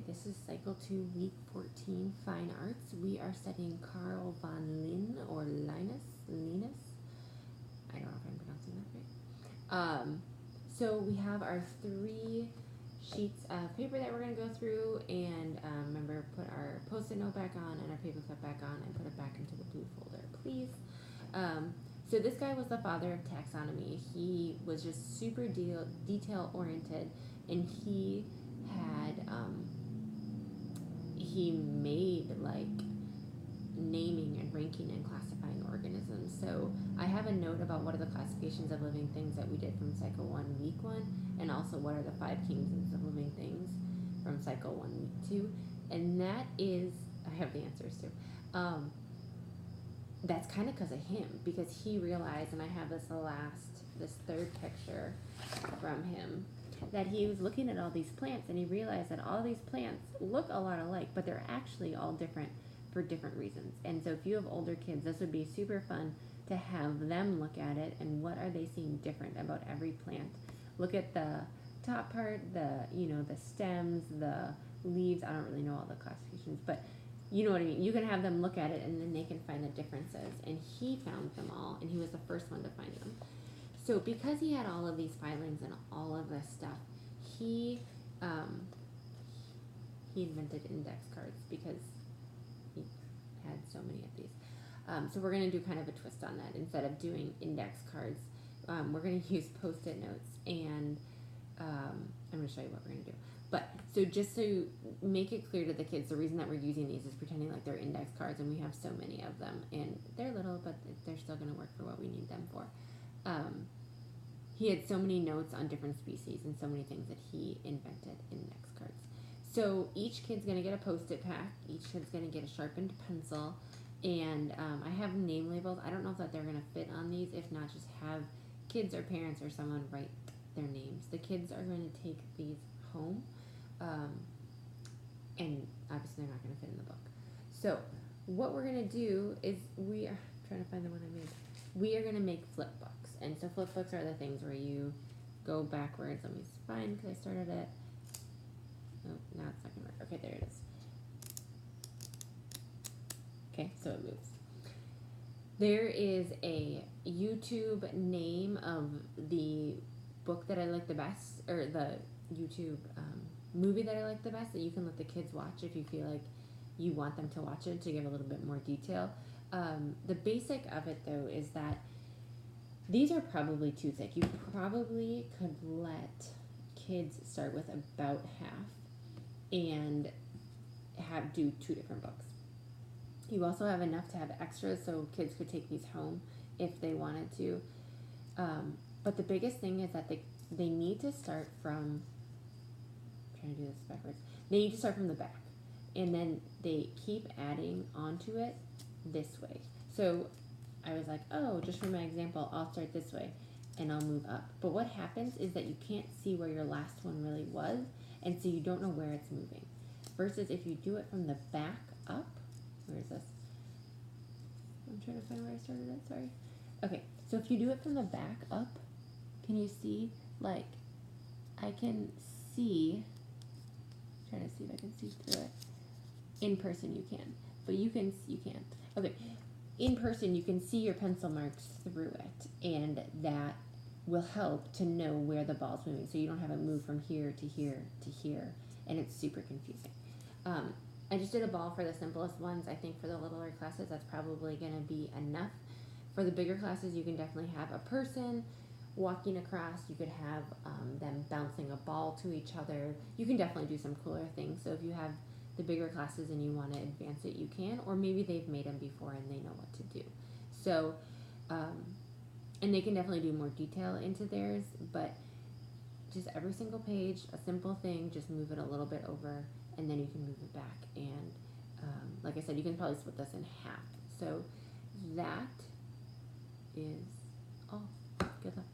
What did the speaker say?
this is Cycle 2, Week 14, Fine Arts. We are studying Carl von Linnaeus. I don't know if I'm pronouncing that right. So we have our 3 sheets of paper that we're going to go through, and remember, put our Post-it note back on and our paper clip back on and put it back into the blue folder, please. So this guy was the father of taxonomy. He was just super detail-oriented, and he had, he made, like, naming and ranking and classifying organisms. So I have a note about what are the classifications of living things that we did from Cycle 1, Week 1, and also what are the 5 kingdoms of living things from Cycle 1, Week 2. And that is, I have the answers too. That's kind of because of him, because he realized, and I have this third picture from him, that he was looking at all these plants and he realized that all these plants look a lot alike, but they're actually all different for different reasons. And so if you have older kids, this would be super fun to have them look at it and what are they seeing different about every plant. Look at the top part, the stems, the leaves. I don't really know all the classifications, but you know what I mean. You can have them look at it and then they can find the differences. And he found them all, and he was the first one to find them. So because he had all of these filings and all of this stuff, he invented index cards because he had so many of these. So we're going to do kind of a twist on that. Instead of doing index cards, we're going to use Post-it notes, and I'm going to show you what we're going to do. But so just to make it clear to the kids, the reason that we're using these is pretending like they're index cards, and we have so many of them, and they're little, but they're still going to work for what we need them for. He had so many notes on different species and so many things that he invented index cards. So each kid's going to get a Post-it pack. Each kid's going to get a sharpened pencil, and I have name labels. I don't know if that they're going to fit on these. If not, just have kids or parents or someone write their names. The kids are going to take these home, and obviously they're not going to fit in the book. So what we're going to do is we are trying to find the one I made. We are going to make flip books. And so flip books are the things where you go backwards. Let me find, because I started it. Oh, now it's not going to work. Okay, there it is. Okay, so it moves. There is a YouTube name of the book that I like the best, or the YouTube movie that I like the best, that you can let the kids watch if you feel like you want them to watch it to give a little bit more detail. The basic of it, though, is that these are probably too thick. You probably could let kids start with about half and do 2 different books. You also have enough to have extras, so kids could take these home if they wanted to. But the biggest thing is that they need to start from, I'm trying to do this backwards, they need to start from the back, and then they keep adding onto it this way. So I was like, oh, just for my example, I'll start this way and I'll move up. But what happens is that you can't see where your last one really was, and so you don't know where it's moving. Versus if you do it from the back up, where is this? I'm trying to find where I started it, sorry. Okay, so if you do it from the back up, can you see, like, I can see, I'm trying to see if I can see through it. In person you can, but you can't. Okay. In person, you can see your pencil marks through it, and that will help to know where the ball's moving, so you don't have it move from here to here to here, and it's super confusing. I just did a ball for the simplest ones. I think for the littler classes, that's probably going to be enough. For the bigger classes, you can definitely have a person walking across. You could have them bouncing a ball to each other. You can definitely do some cooler things. So if you have the bigger classes and you want to advance it, you can, or maybe they've made them before and they know what to do. So, and they can definitely do more detail into theirs, but just every single page, a simple thing, just move it a little bit over, and then you can move it back. And like I said, you can probably split this in half. So that is all. Good luck.